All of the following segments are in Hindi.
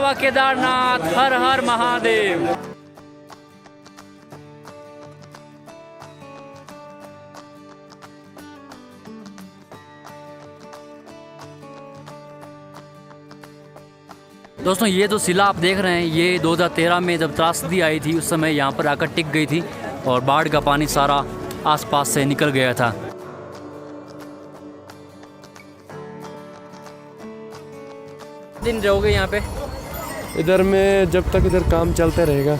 बाबा केदारनाथ, हर हर महादेव। दोस्तों ये जो शिला आप देख रहे हैं, ये 2013 में जब त्रासदी आई थी उस समय यहाँ पर आकर टिक गई थी और बाढ़ का पानी सारा आसपास से निकल गया था। दिन रहोगे यहाँ पे? इधर में जब तक इधर काम चलते रहेगा।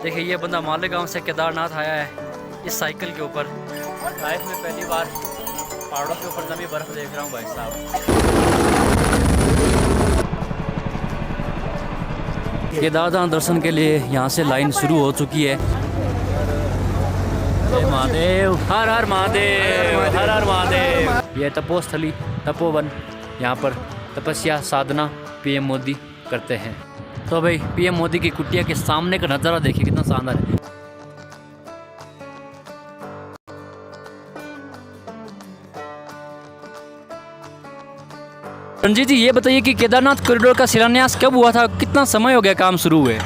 देखिए ये बंदा मालेगांव से केदारनाथ आया है इस साइकिल के ऊपर। लाइफ में पहली बार पहाड़ों के ऊपर जमी बर्फ देख रहा हूँ भाई साहब। केदारनाथ दर्शन के लिए यहाँ से लाइन शुरू हो चुकी है। महादेव, हर हर महादेव, हर हर महादेव। यह तपोस्थली, तपोवन, यहाँ पर तपस्या साधना पीएम मोदी करते हैं। तो भाई पीएम मोदी की कुटिया के सामने का नज़ारा देखिए कितना शानदार है। रंजीत जी ये बताइए कि केदारनाथ कॉरिडोर का शिलान्यास कब हुआ था, कितना समय हो गया काम शुरू हुए?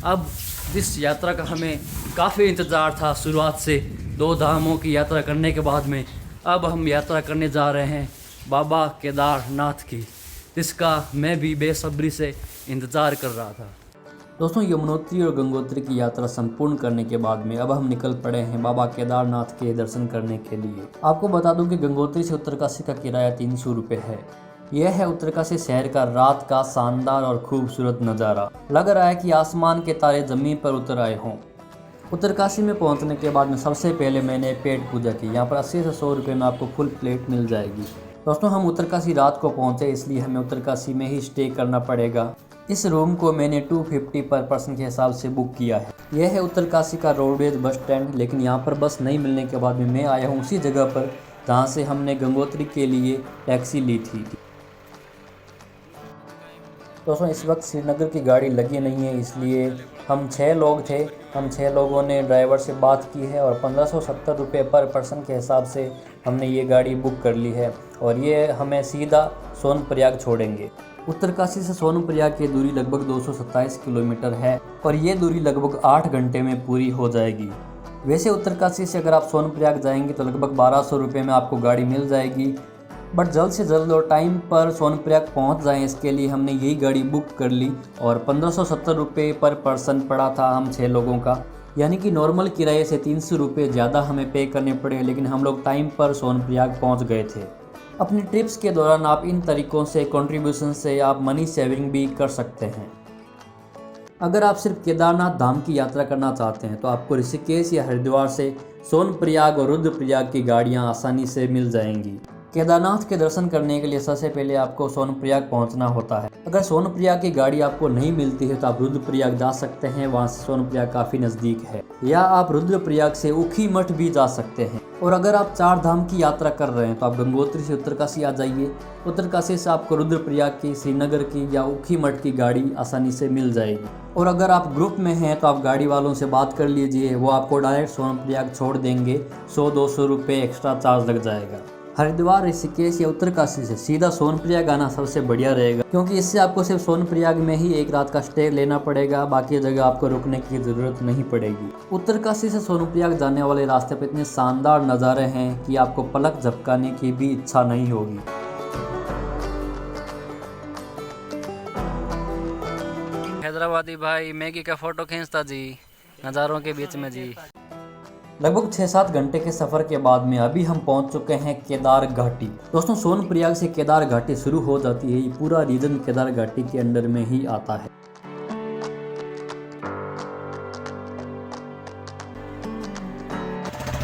अब जिस यात्रा का हमें काफ़ी इंतज़ार था शुरुआत से, 2 धामों की यात्रा करने के बाद में अब हम यात्रा करने जा रहे हैं बाबा केदारनाथ की, जिसका मैं भी बेसब्री से इंतज़ार कर रहा था। दोस्तों यमुनोत्री और गंगोत्री की यात्रा संपूर्ण करने के बाद में अब हम निकल पड़े हैं बाबा केदारनाथ के दर्शन करने के लिए। आपको बता दूं कि गंगोत्री से उत्तरकाशी का किराया 300 रुपये है। यह है उत्तरकाशी शहर का रात का शानदार और खूबसूरत नज़ारा। लग रहा है कि आसमान के तारे ज़मीन पर उतर आए हों। उत्तरकाशी में पहुंचने के बाद में सबसे पहले मैंने पेट पूजा की। यहाँ पर 80 से 100 रुपये में आपको फुल प्लेट मिल जाएगी। दोस्तों हम उत्तरकाशी रात को पहुँचे, इसलिए हमें उत्तरकाशी में ही स्टे करना पड़ेगा। इस रूम को मैंने 250 पर पर्सन के हिसाब से बुक किया है। यह है उत्तरकाशी का रोडवेज बस स्टैंड, लेकिन यहाँ पर बस नहीं मिलने के बाद में मैं आया हूँ उसी जगह पर जहाँ से हमने गंगोत्री के लिए टैक्सी ली थी। दोस्तों इस वक्त श्रीनगर की गाड़ी लगी नहीं है, इसलिए हम 6 लोग थे। हम 6 लोगों ने ड्राइवर से बात की है और 1570 रुपये पर पर्सन के हिसाब से हमने ये गाड़ी बुक कर ली है और ये हमें सीधा सोनप्रयाग छोड़ेंगे। उत्तरकाशी से सोनप्रयाग की दूरी लगभग 227 किलोमीटर है और ये दूरी लगभग 8 घंटे में पूरी हो जाएगी। वैसे उत्तरकाशी से अगर आप सोनप्रयाग जाएंगे तो लगभग 1200 रुपये में आपको गाड़ी मिल जाएगी, बट जल्द से जल्द और टाइम पर सोनप्रयाग पहुंच जाएं, इसके लिए हमने यही गाड़ी बुक कर ली और 1570 रुपये पर पर्सन पड़ा था हम 6 लोगों का। यानी कि नॉर्मल किराए से 300 रुपये ज़्यादा हमें पे करने पड़े, लेकिन हम लोग टाइम पर सोनप्रयाग पहुंच गए थे। अपनी ट्रिप्स के दौरान आप इन तरीक़ों से कंट्रीब्यूशन से आप मनी सेविंग भी कर सकते हैं। अगर आप सिर्फ केदारनाथ धाम की यात्रा करना चाहते हैं तो आपको ऋषिकेश या हरिद्वार से सोनप्रयाग और रुद्रप्रयाग की गाड़ियाँ आसानी से मिल जाएंगी। केदारनाथ के दर्शन करने के लिए सबसे पहले आपको सोनप्रयाग पहुंचना होता है। अगर सोनप्रयाग की गाड़ी आपको नहीं मिलती है तो आप रुद्रप्रयाग जा सकते हैं, वहां से सोनप्रयाग काफ़ी नज़दीक है। या आप रुद्रप्रयाग से ऊखीमठ भी जा सकते हैं। और अगर आप 4 धाम की यात्रा कर रहे हैं तो आप गंगोत्री से उत्तरकाशी आ जाइए। उत्तरकाशी से आपको रुद्रप्रयाग की, श्रीनगर की या ऊखीमठ की गाड़ी आसानी से मिल जाएगी। और अगर आप ग्रुप में हैं तो आप गाड़ी वालों से बात कर लीजिए, वो आपको डायरेक्ट सोनप्रयाग छोड़ देंगे। 100-200 रुपये एक्स्ट्रा चार्ज लग जाएगा। हरिद्वार, ऋषिकेश या उत्तरकाशी से सीधा सोनप्रयाग आना सबसे बढ़िया रहेगा, क्योंकि इससे आपको सिर्फ सोनप्रयाग में ही 1 रात का स्टे लेना पड़ेगा, बाकी जगह आपको रुकने की ज़रूरत नहीं पड़ेगी। उत्तरकाशी से सोनप्रयाग जाने वाले रास्ते पर इतने शानदार नज़ारे हैं कि आपको पलक झपकाने की भी इच्छा नहीं होगी। हैदराबादी भाई मैगी का फोटो खींचता जी नज़ारों के बीच में जी। लगभग 6-7 घंटे के सफ़र के बाद में अभी हम पहुंच चुके हैं केदार घाटी। दोस्तों सोनप्रयाग से केदार घाटी शुरू हो जाती है। ये पूरा रीजन केदार घाटी के अंडर में ही आता है।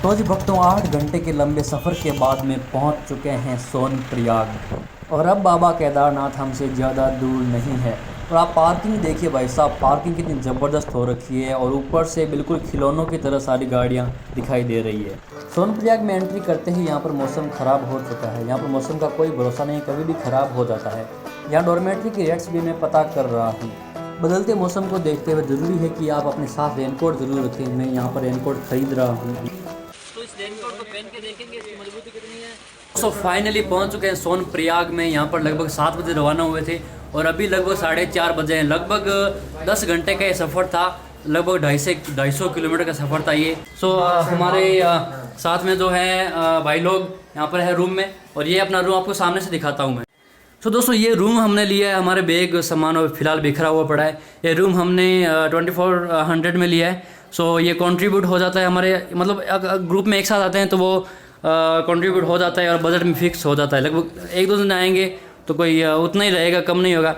तो जी भक्तों 8 घंटे के लंबे सफ़र के बाद में पहुंच चुके हैं सोनप्रयाग और अब बाबा केदारनाथ हमसे ज़्यादा दूर नहीं है। और आप पार्किंग देखिए भाई साहब, पार्किंग कितनी ज़बरदस्त हो रखी है और ऊपर से बिल्कुल खिलौनों की तरह सारी गाड़ियाँ दिखाई दे रही है। सोनप्रयाग में एंट्री करते ही यहाँ पर मौसम ख़राब हो चुका है। यहाँ पर मौसम का कोई भरोसा नहीं, कभी भी ख़राब हो जाता है। यहाँ डॉर्मेट्री की रेट्स भी मैं पता कर रहा हूँ। बदलते मौसम को देखते हुए ज़रूरी है कि आप अपने साथ रेनकोट ज़रूर रखें। मैं यहाँ पर रेनकोट ख़रीद रहा हूँ, तो इस रेनकोट को पहन के देखेंगे इसकी मजबूती कितनी है। तो फाइनली पहुँच चुके हैं सोनप्रयाग में। यहाँ पर लगभग 7 बजे रवाना हुए थे और अभी लगभग 4:30 बजे हैं। लगभग 10 घंटे का ये सफ़र था, लगभग 250 किलोमीटर का सफ़र था ये। हमारे साथ में जो है भाई लोग यहाँ पर है रूम में, और ये अपना रूम आपको सामने से दिखाता हूँ मैं। दोस्तों ये रूम हमने लिया है, हमारे बैग सामान और फिलहाल बिखरा हुआ पड़ा है। ये रूम हमने 2400 में लिया है। ये कंट्रीब्यूट हो जाता है हमारे, मतलब ग्रुप में एक साथ आते हैं तो वो कंट्रीब्यूट हो जाता है और बजट में फिक्स हो जाता है। लगभग 1-2 दिन आएंगे तो कोई उतना ही रहेगा, कम नहीं होगा।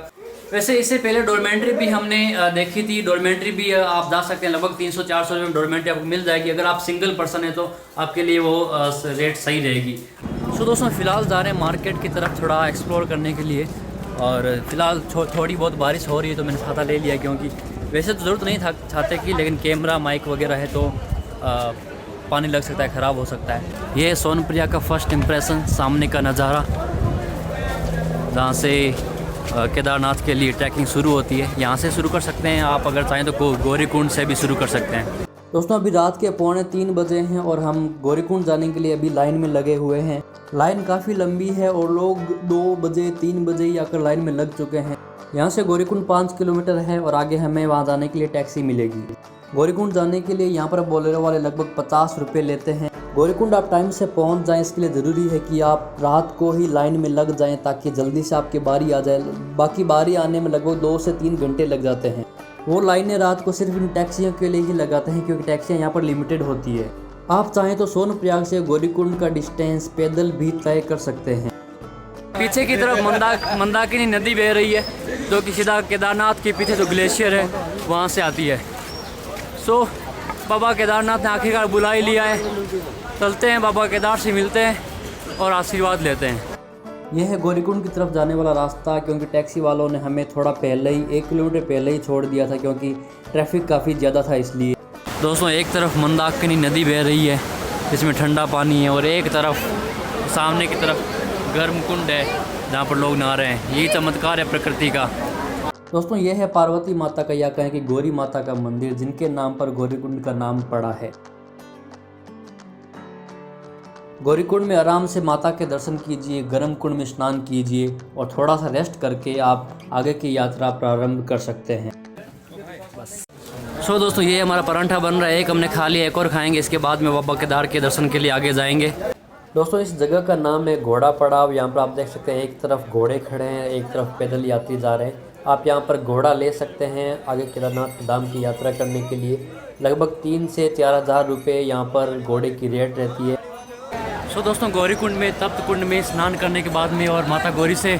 वैसे इससे पहले डॉर्मेंट्री भी हमने देखी थी। डॉर्मेंट्री भी आप जा सकते हैं, लगभग 300-400 रुपये में डॉर्मेंट्री आपको मिल जाएगी। अगर आप सिंगल पर्सन है तो आपके लिए वो रेट सही रहेगी। दोस्तों फ़िलहाल जा रहे हैं मार्केट की तरफ थोड़ा एक्सप्लोर करने के लिए, और फ़िलहाल थोड़ी बहुत बारिश हो रही है तो मैंने छाता ले लिया, क्योंकि वैसे तो ज़रूरत नहीं था छाते की, लेकिन कैमरा माइक वगैरह है तो पानी लग सकता है, ख़राब हो सकता है। ये सोनप्रयाग का फर्स्ट इम्प्रेशन, सामने का नज़ारा जहाँ से केदारनाथ के लिए ट्रैकिंग शुरू होती है। यहाँ से शुरू कर सकते हैं आप, अगर चाहें तो गौरीकुंड से भी शुरू कर सकते हैं। दोस्तों अभी रात के 2:45 बजे हैं और हम गौरीकुंड जाने के लिए अभी लाइन में लगे हुए हैं। लाइन काफ़ी लंबी है और लोग 2 बजे 3 बजे ही आकर लाइन में लग चुके हैं। यहाँ से गौरीकुंड 5 किलोमीटर है और आगे हमें वहाँ जाने के लिए टैक्सी मिलेगी। गौरीकुंड जाने के लिए यहाँ पर बोलेरो वाले लगभग 50 रुपये लेते हैं। गौरीकुंड आप टाइम से पहुँच जाएं, इसके लिए ज़रूरी है कि आप रात को ही लाइन में लग जाएं ताकि जल्दी से आपकी बारी आ जाए। बाकी बारी आने में लगभग 2 से 3 घंटे लग जाते हैं। वो लाइनें रात को सिर्फ इन टैक्सियों के लिए ही लगाते हैं, क्योंकि टैक्सियाँ यहाँ पर लिमिटेड होती है। आप चाहें तो सोनप्रयाग से गौरीकुंड का डिस्टेंस पैदल भी तय कर सकते हैं। पीछे की तरफ मंदाकिनी नदी बह रही है, जो कि सीधा केदारनाथ के पीछे जो ग्लेशियर है वहाँ से आती है। बाबा केदारनाथ ने आखिरकार बुला ही लिया है। चलते हैं, बाबा केदार से मिलते हैं और आशीर्वाद लेते हैं। यह है गौरीकुंड की तरफ जाने वाला रास्ता, क्योंकि टैक्सी वालों ने हमें थोड़ा पहले ही 1 किलोमीटर पहले ही छोड़ दिया था, क्योंकि ट्रैफिक काफ़ी ज़्यादा था इसलिए। दोस्तों एक तरफ मंदाकिनी नदी बह रही है जिसमें ठंडा पानी है, और एक तरफ सामने की तरफ गर्म कुंड है जहाँ पर लोग नहा रहे हैं। यही चमत्कार है प्रकृति का। दोस्तों यह है पार्वती माता का, या कहें कि गौरी माता का मंदिर, जिनके नाम पर गौरीकुंड का नाम पड़ा है। गौरीकुंड में आराम से माता के दर्शन कीजिए, गर्म कुंड में स्नान कीजिए और थोड़ा सा रेस्ट करके आप आगे की यात्रा प्रारंभ कर सकते हैं। दोस्तों ये हमारा परांठा बन रहा है, एक हमने खा लिया, एक और खाएंगे, इसके बाद में बाबा केदार के दर्शन के लिए आगे जाएंगे। दोस्तों इस जगह का नाम है घोड़ा पड़ाव। यहाँ पर आप देख सकते हैं एक तरफ घोड़े खड़े हैं, एक तरफ पैदल यात्री जा रहे हैं। आप यहाँ पर घोड़ा ले सकते हैं आगे केदारनाथ धाम की यात्रा करने के लिए। लगभग 3 से 4,000 रुपये यहाँ पर घोड़े की रेट रहती है। दोस्तों गौरीकुंड में, तप्त कुंड में स्नान करने के बाद में और माता गौरी से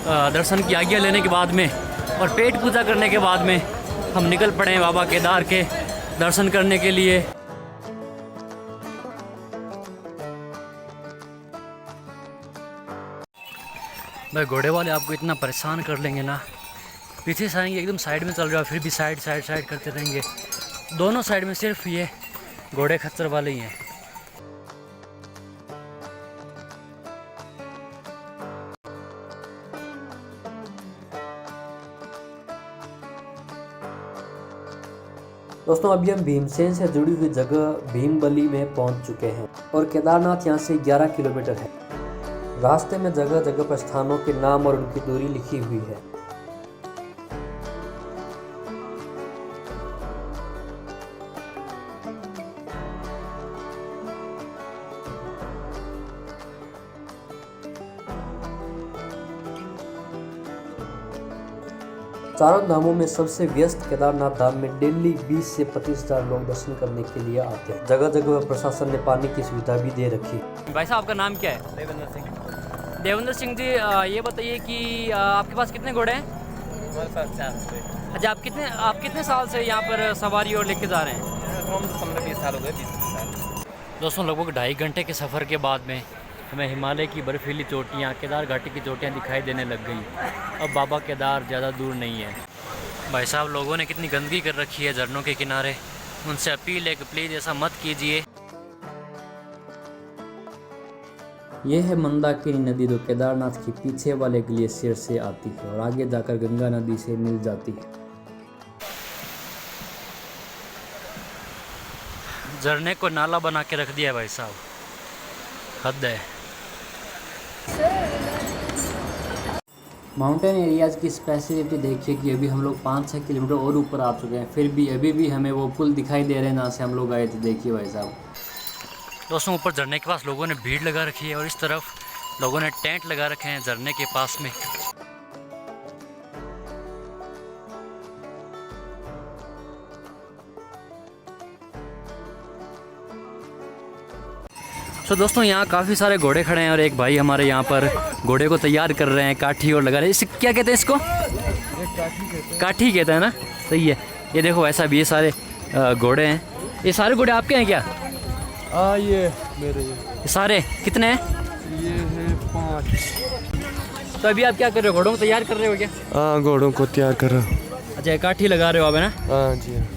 दर्शन की आज्ञा लेने के बाद में और पेट पूजा करने के बाद में हम निकल पड़े हैं बाबा केदार के दर्शन करने के लिए। भाई घोड़े वाले आपको इतना परेशान कर लेंगे ना, पीछे से आएंगे एकदम साइड में चल रहा है, फिर भी साइड करते रहेंगे। दोनों साइड में सिर्फ ये घोड़े खच्चर वाले ही हैं। दोस्तों अभी हम भीमसेन से जुड़ी हुई जगह भीमबली में पहुंच चुके हैं और केदारनाथ यहाँ से 11 किलोमीटर है। रास्ते में जगह जगह पर स्थानों के नाम और उनकी दूरी लिखी हुई है। चारों धामों में सबसे व्यस्त केदारनाथ धाम में डेली 20 से 25,000 लोग दर्शन करने के लिए आते हैं। जगह जगह प्रशासन ने पानी की सुविधा भी दे रखी है। भाई साहब आपका नाम क्या है? देवेंद्र सिंह। देवेंद्र सिंह जी, ये बताइए कि आपके पास कितने घोड़े हैं? 4। अच्छा, आप कितने साल से यहाँ पर सवारी और लेके जा रहे हैं? 15-20 साल हो गए। 20 साल। दोस्तों लगभग 2.5 घंटे के सफ़र के बाद में हमें हिमालय की बर्फीली चोटियाँ, केदार घाटी की चोटियाँ दिखाई देने लग गई। अब बाबा केदार ज़्यादा दूर नहीं है। भाई साहब लोगों ने कितनी गंदगी कर रखी है झरनों के किनारे। उनसे अपील है कि प्लीज़ ऐसा मत कीजिए। यह है मंदाकिनी नदी जो केदारनाथ के पीछे वाले ग्लेशियर से आती है और आगे जाकर गंगा नदी से मिल जाती है। झरने को नाला बना के रख दिया भाई साहब, हद है। माउंटेन एरियाज़ की स्पेशलिटी देखिए कि अभी हम लोग 5-6 किलोमीटर और ऊपर आ चुके हैं, फिर भी अभी भी हमें वो पुल दिखाई दे रहे हैं जहाँ से हम लोग आए थे। देखिए भाई साहब दोस्तों, ऊपर झरने के पास लोगों ने भीड़ लगा रखी है और इस तरफ लोगों ने टेंट लगा रखे हैं झरने के पास में। तो दोस्तों यहाँ काफ़ी सारे घोड़े खड़े हैं और एक भाई हमारे यहाँ पर घोड़े को तैयार कर रहे हैं, काठी और लगा रहे हैं। इसे क्या कहते हैं? इसको काठी कहते हैं ना, सही है। ये देखो ऐसा भी ये सारे घोड़े हैं। ये सारे घोड़े आपके हैं क्या? हाँ ये मेरे ये सारे कितने हैं? ये है 5। तो अभी आप क्या कर रहे हो? घोड़ों को तैयार कर रहे हो क्या? हाँ घोड़ों को तैयार कर रहा हूँ। अच्छा काठी लगा रहे हो आप, है ना? हाँ जी हाँ।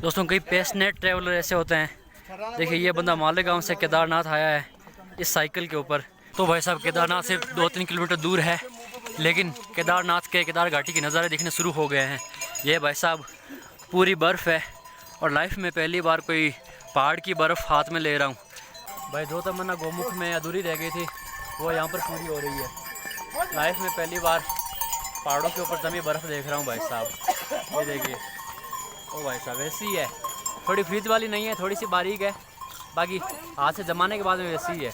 दोस्तों कई पैशनेट ट्रैवलर ऐसे होते हैं। देखिए ये बंदा मालेगांव से केदारनाथ आया है इस साइकिल के ऊपर। तो भाई साहब केदारनाथ से 2-3 किलोमीटर दूर है, लेकिन केदारनाथ के केदार घाटी के नज़ारे दिखने शुरू हो गए हैं। ये भाई साहब पूरी बर्फ़ है और लाइफ में पहली बार कोई पहाड़ की बर्फ़ हाथ में ले रहा हूँ। भाई जो तमन्ना गोमुख में अधूरी रह गई थी वो यहाँ पर पूरी हो रही है। लाइफ में पहली बार पहाड़ों के ऊपर जमी बर्फ़ देख रहा हूँ भाई साहब। ये देखिए, ओ भाई साहब वैसी है, थोड़ी फ्रीज वाली नहीं है, थोड़ी सी बारीक है, बाकी हाथ से जमाने के बाद में वैसी ही है।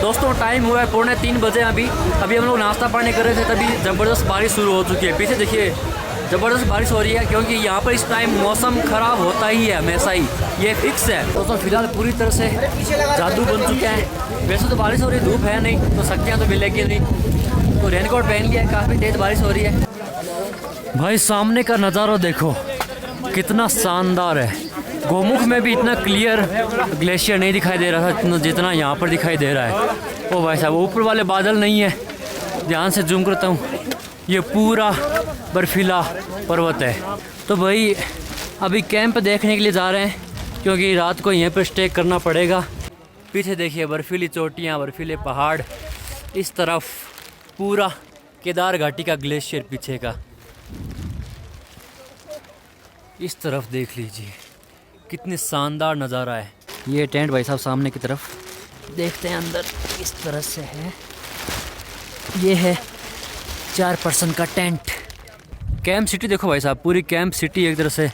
दोस्तों टाइम हुआ है 2:45 बजे। अभी हम लोग नाश्ता पानी कर रहे थे, तभी ज़बरदस्त बारिश शुरू हो चुकी है। पीछे देखिए ज़बरदस्त बारिश हो रही है, क्योंकि यहाँ पर इस टाइम मौसम ख़राब होता ही है हमेशा ही, ये फिक्स है। दोस्तों फिलहाल पूरी तरह से जादू बन चुके हैं। वैसे तो बारिश हो रही है, धूप है नहीं तो शक्तियाँ तो मिलेगी नहीं, तो रेनकोट पहन लिया है। काफ़ी तेज़ बारिश हो रही है। भाई सामने का नज़ारा देखो कितना शानदार है। गोमुख में भी इतना क्लियर ग्लेशियर नहीं दिखाई दे रहा था जितना यहाँ पर दिखाई दे रहा है। ओ भाई साहब ऊपर वाले बादल नहीं है, ध्यान से जूम करता हूँ, ये पूरा बर्फीला पर्वत है। तो भाई अभी कैंप देखने के लिए जा रहे हैं, क्योंकि रात को यहीं पर स्टे करना पड़ेगा। पीछे देखिए बर्फीली चोटियाँ, बर्फीले पहाड़, इस तरफ पूरा केदार घाटी का ग्लेशियर पीछे का, इस तरफ देख लीजिए कितनी शानदार नज़ारा है। ये टेंट भाई साहब सामने की तरफ देखते हैं, अंदर इस तरह से है। ये है 4 पर्सन का टेंट। कैंप सिटी देखो भाई साहब, पूरी कैंप सिटी एक तरह से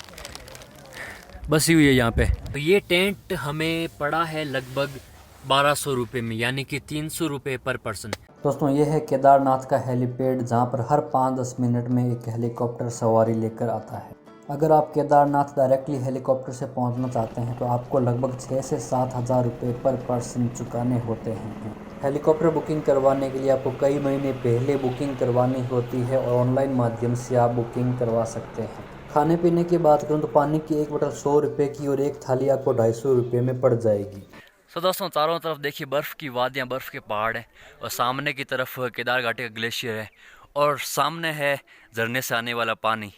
बसी हुई है यहाँ पे। तो ये टेंट हमें पड़ा है लगभग 1200 रुपये में, यानी कि 300 रुपये पर पर्सन। दोस्तों ये है केदारनाथ का हेलीपैड, जहाँ पर हर 5-10 मिनट में एक हेलीकॉप्टर सवारी लेकर आता है। अगर आप केदारनाथ डायरेक्टली हेलीकॉप्टर से पहुंचना चाहते हैं तो आपको लगभग 6 से 7 हज़ार रुपये पर पर्सन चुकाने होते हैं। हेलीकॉप्टर बुकिंग करवाने के लिए आपको कई महीने पहले बुकिंग करवानी होती है और ऑनलाइन माध्यम से आप बुकिंग करवा सकते हैं। खाने पीने की बात करूँ तो पानी की एक बोतल 100 रुपये की और एक थाली आपको 250 रुपये में पड़ जाएगी। तो दोस्तों चारों तरफ देखिए बर्फ़ की वादियाँ, बर्फ़ के पहाड़ हैं और सामने की तरफ केदार घाटी का ग्लेशियर है और सामने है झरने से आने वाला पानी।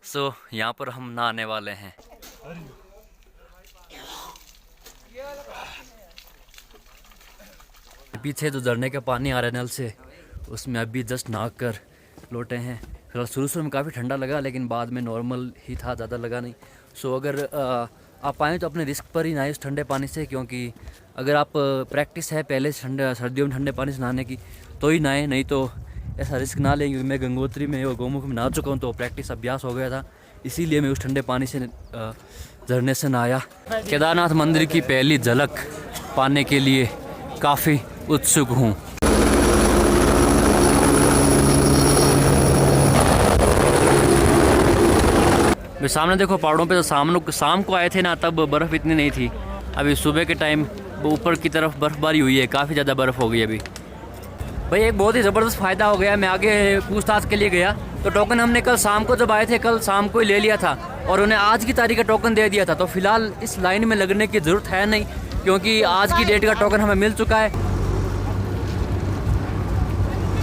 सो यहाँ पर हम नहाने वाले हैं। पीछे जो झरने का पानी आ रहा है नल से, उसमें अभी जस्ट नहा कर लौटे हैं। फिलहाल शुरू में काफ़ी ठंडा लगा, लेकिन बाद में नॉर्मल ही था, ज़्यादा लगा नहीं। सो अगर आप आएँ तो अपने रिस्क पर ही नहाएं उस ठंडे पानी से, क्योंकि अगर आप प्रैक्टिस है पहले सर्दियों में ठंडे पानी से नहाने की तो ही नहाएं, नहीं तो ऐसा रिस्क ना लें, क्योंकि मैं गंगोत्री में और गौमुख में नहा चुका हूँ, तो प्रैक्टिस अभ्यास हो गया था, इसीलिए मैं उस ठंडे पानी से झरने से नहाया। केदारनाथ मंदिर की पहली झलक पाने के लिए काफ़ी उत्सुक हूँ। सामने देखो पहाड़ों पे, तो शाम को आए थे ना, तब बर्फ़ इतनी नहीं थी। अभी सुबह के टाइम ऊपर की तरफ बर्फ़बारी हुई है, काफ़ी ज़्यादा बर्फ़ हो गई अभी। भाई एक बहुत ही ज़बरदस्त फ़ायदा हो गया। मैं आगे पूछताछ के लिए गया तो टोकन हमने कल शाम को जब आए थे, कल शाम को ही ले लिया था और उन्हें आज की तारीख का टोकन दे दिया था। तो फिलहाल इस लाइन में लगने की ज़रूरत है नहीं, क्योंकि आज की डेट का टोकन हमें मिल चुका है।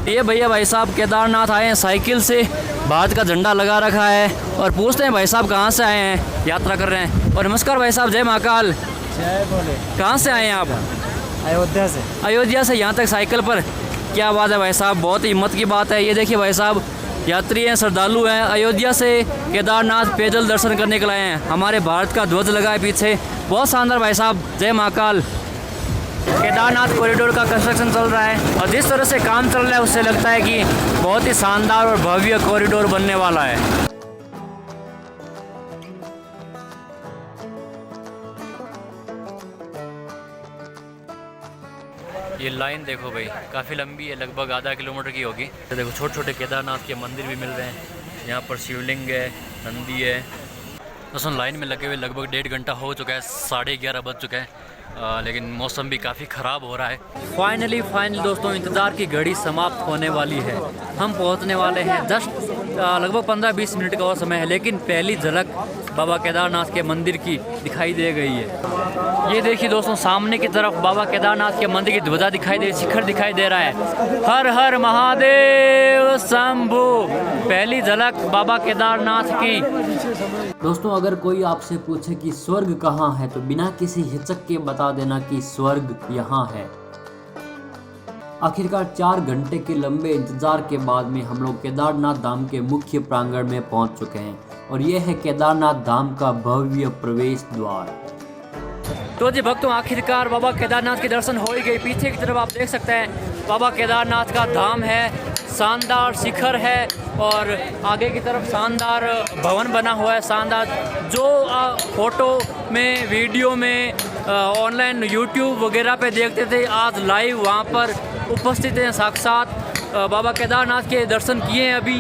ये भैया भाई साहब केदारनाथ आए हैं साइकिल से, भारत का झंडा लगा रखा है और पूछते हैं भाई साहब कहाँ से आए हैं, यात्रा कर रहे हैं। और नमस्कार भाई साहब, जय महाकाल। जय बोले। कहाँ से आए हैं आप? अयोध्या से। अयोध्या से यहाँ तक साइकिल पर, क्या बात है भाई साहब, बहुत हिम्मत की बात है। ये देखिए भाई साहब, यात्री हैं, श्रद्धालु हैं, अयोध्या से केदारनाथ पैदल दर्शन करने के लिए आए हैं। हमारे भारत का ध्वज लगा है पीछे, बहुत शानदार भाई साहब, जय महाकाल। केदारनाथ कॉरिडोर का कंस्ट्रक्शन चल रहा है और जिस तरह से काम चल रहा है उससे लगता है कि बहुत ही शानदार और भव्य कॉरिडोर बनने वाला है। ये लाइन देखो भाई, काफ़ी लंबी है, लगभग आधा किलोमीटर की होगी। तो देखो छोटे छोटे केदारनाथ के मंदिर भी मिल रहे हैं, यहाँ पर शिवलिंग है, नंदी है। तो लाइन में लगे हुए लगभग 1.5 घंटा हो चुका है, 11:30 बज चुका है, लेकिन मौसम भी काफ़ी ख़राब हो रहा है। फाइनली दोस्तों, इंतज़ार की घड़ी समाप्त होने वाली है। हम पहुंचने वाले हैं, जस्ट लगभग 15-20 मिनट का और समय है, लेकिन पहली झलक बाबा केदारनाथ के मंदिर की दिखाई दे गई है। ये देखिए दोस्तों, सामने की तरफ बाबा केदारनाथ के मंदिर की ध्वजा दिखाई दे, शिखर दिखाई दे रहा है। हर हर महादेव शंभू, पहली झलक बाबा केदारनाथ की। दोस्तों, अगर कोई आपसे पूछे कि स्वर्ग कहाँ है, तो बिना किसी हिचक के बता देना कि स्वर्ग यहाँ है। आखिरकार 4 घंटे के लंबे इंतजार के बाद में हम लोग केदारनाथ धाम के मुख्य प्रांगण में पहुंच चुके हैं और यह है केदारनाथ धाम का भव्य प्रवेश द्वार। तो जी भक्तों, आखिरकार बाबा केदारनाथ के दर्शन हो ही गए। पीछे की तरफ आप देख सकते हैं बाबा केदारनाथ का धाम है, शानदार शिखर है और आगे की तरफ शानदार भवन बना हुआ है। शानदार जो फोटो में, वीडियो में, ऑनलाइन यूट्यूब वगैरह पे देखते थे, आज लाइव वहाँ पर उपस्थित हैं, साक्षात बाबा केदारनाथ के दर्शन किए हैं अभी।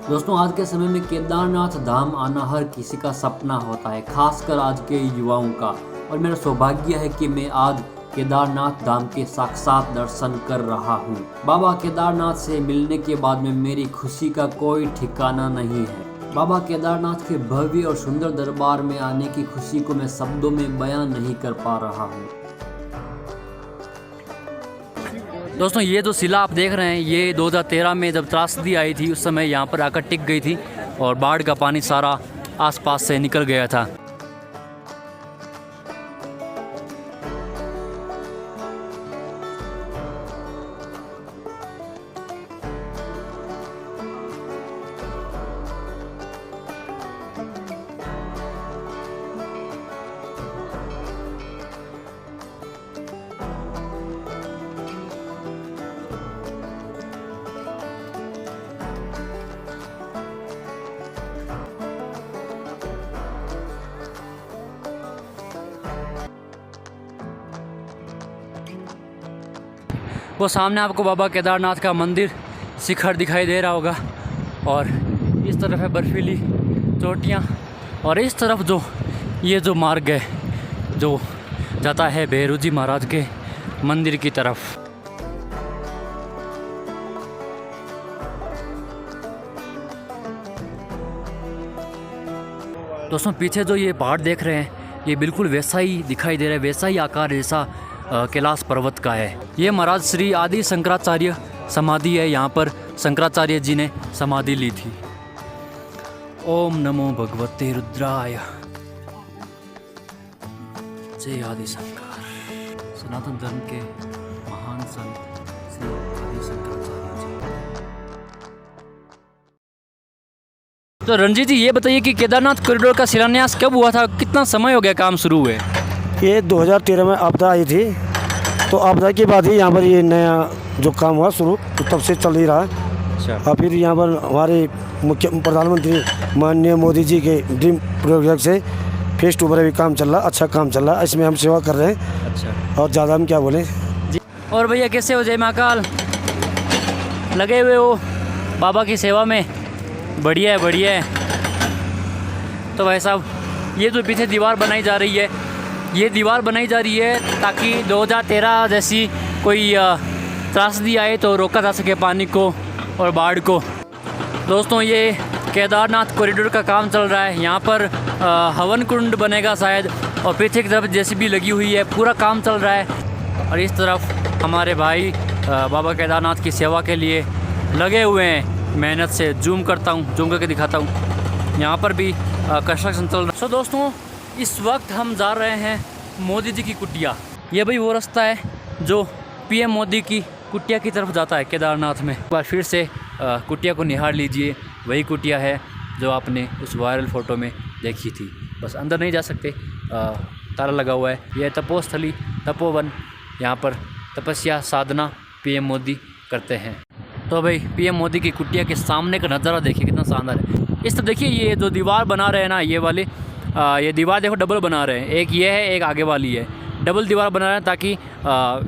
दोस्तों, आज के समय में केदारनाथ धाम आना हर किसी का सपना होता है, खासकर आज के युवाओं का। और मेरा सौभाग्य है कि मैं आज केदारनाथ धाम के साक्षात दर्शन कर रहा हूँ। बाबा केदारनाथ से मिलने के बाद में मेरी खुशी का कोई ठिकाना नहीं है। बाबा केदारनाथ के भव्य और सुंदर दरबार में आने की खुशी को मैं शब्दों में बयां नहीं कर पा रहा हूँ। दोस्तों, ये जो शिला आप देख रहे हैं, ये 2013 में जब त्रासदी आई थी, उस समय यहाँ पर आकर टिक गई थी और बाढ़ का पानी सारा आसपास से निकल गया था। वो सामने आपको बाबा केदारनाथ का मंदिर शिखर दिखाई दे रहा होगा और इस तरफ है बर्फीली चोटियाँ और इस तरफ जो ये जो मार्ग है जो जाता है भैरू जी महाराज के मंदिर की तरफ। दोस्तों, पीछे जो ये पहाड़ देख रहे हैं, ये बिल्कुल वैसा ही दिखाई दे रहा है, वैसा ही आकार जैसा कैलाश पर्वत का है। ये महाराज श्री आदि शंकराचार्य समाधि है, यहाँ पर शंकराचार्य जी ने समाधि ली थी। ओम नमो भगवते रुद्राय, जय आदि शंकर, सनातन धर्म के महान संत श्री आदि शंकराचार्य जी। तो रंजीत जी, ये बताइए कि केदारनाथ कॉरिडोर का शिलान्यास कब हुआ था, कितना समय हो गया काम शुरू हुए? ये 2013 में आपदा आई थी, तो आपदा के बाद ही यहाँ पर ये नया जो काम हुआ शुरू, तो तब से चल ही रहा है। अच्छा। और फिर यहाँ पर हमारे मुख्य प्रधानमंत्री माननीय मोदी जी के ड्रीम प्रोजेक्ट से फेस 2 पर अभी काम चल रहा, अच्छा काम चल रहा, इसमें हम सेवा कर रहे हैं। अच्छा। और ज़्यादा हम क्या बोलें। और भैया कैसे हो? जय महाकाल। लगे हुए हो बाबा की सेवा में? बढ़िया है, बढ़िया है। तो भाई साहब, ये जो पीछे दीवार बनाई जा रही है, ये दीवार बनाई जा रही है ताकि 2013 जैसी कोई त्रासदी आए तो रोका जा सके पानी को और बाढ़ को। दोस्तों, ये केदारनाथ कॉरिडोर का काम चल रहा है। यहाँ पर हवन कुंड बनेगा शायद, और पीछे की तरफ जेसीबी लगी हुई है, पूरा काम चल रहा है। और इस तरफ हमारे भाई बाबा केदारनाथ की सेवा के लिए लगे हुए हैं मेहनत से। जूम करता हूँ, जूम करके दिखाता हूँ। यहाँ पर भी कंस्ट्रक्शन चल रहा है। सो दोस्तों, इस वक्त हम जा रहे हैं मोदी जी की कुटिया। ये भाई वो रास्ता है जो पीएम मोदी की कुटिया की तरफ जाता है केदारनाथ में। एक बार फिर से कुटिया को निहार लीजिए। वही कुटिया है जो आपने उस वायरल फ़ोटो में देखी थी। बस अंदर नहीं जा सकते, ताला लगा हुआ है। यह तपोस्थली, तपोवन, यहाँ पर तपस्या साधना पीएम मोदी करते हैं। तो भाई पीएम मोदी की कुटिया के सामने का नज़ारा देखिए कितना शानदार है। इस तरह देखिए, ये जो दीवार बना रहे हैं ना, ये वाले ये दीवार देखो डबल बना रहे हैं। एक ये है, एक आगे वाली है। डबल दीवार बना रहे हैं ताकि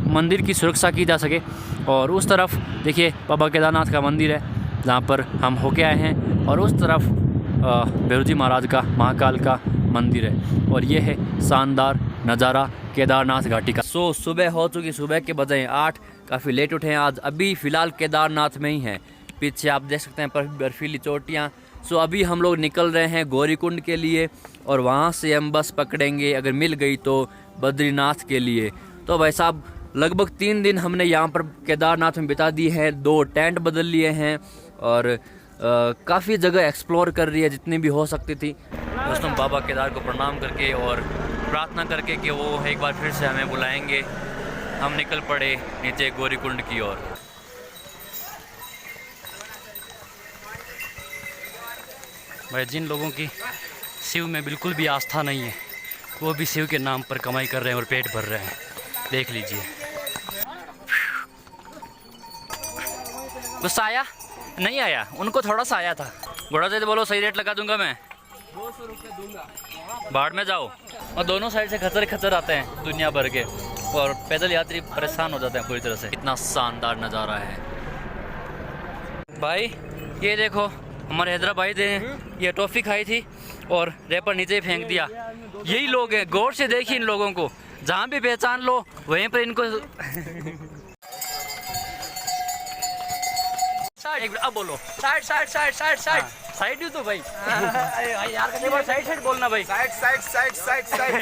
मंदिर की सुरक्षा की जा सके। और उस तरफ देखिए बाबा केदारनाथ का मंदिर है जहाँ पर हम होके आए हैं, और उस तरफ भैरव जी महाराज का, महाकाल का मंदिर है। और ये है शानदार नज़ारा केदारनाथ घाटी का। सो सुबह हो चुकी, सुबह के बजे 8। काफ़ी लेट उठे हैं आज। अभी फ़िलहाल केदारनाथ में ही हैं। पीछे आप देख सकते हैं बर्फीली चोटियाँ। सो अभी हम लोग निकल रहे हैं गौरीकुंड के लिए, और वहाँ से हम बस पकड़ेंगे, अगर मिल गई तो, बद्रीनाथ के लिए। तो भाई साहब, लगभग 3 दिन हमने यहाँ पर केदारनाथ में बिता दी है। 2 टेंट बदल लिए हैं, और काफ़ी जगह एक्सप्लोर कर रही है जितनी भी हो सकती थी। दोस्तों, बाबा केदार को प्रणाम करके और प्रार्थना करके कि वो एक बार फिर से हमें बुलाएंगे, हम निकल पड़े नीचे गौरीकुंड की ओर। भाई, जिन लोगों की शिव में बिल्कुल भी आस्था नहीं है, वो भी शिव के नाम पर कमाई कर रहे हैं और पेट भर रहे हैं। देख लीजिए। गुस्सा आया? नहीं आया, उनको थोड़ा सा आया था। घोड़ा से बोलो सही रेट लगा दूंगा मैं। 200 रुपये दूंगा। बाढ़ में जाओ। और दोनों साइड से खचर खचर आते हैं दुनिया भर के, और पैदल यात्री परेशान हो जाते हैं पूरी तरह से। इतना शानदार नज़ारा है भाई। ये देखो, हमारे हैदराबाई ने ये टॉफ़ी खाई थी और रैपर नीचे ही फेंक दिया। यही लोग हैं। गौर से देखिए इन लोगों को, जहाँ भी पहचान लो वहीं पर इनको अब बोलो side side side side side side ही तो भाई। यार, साइड साइड बोलना भाई। Side side side side side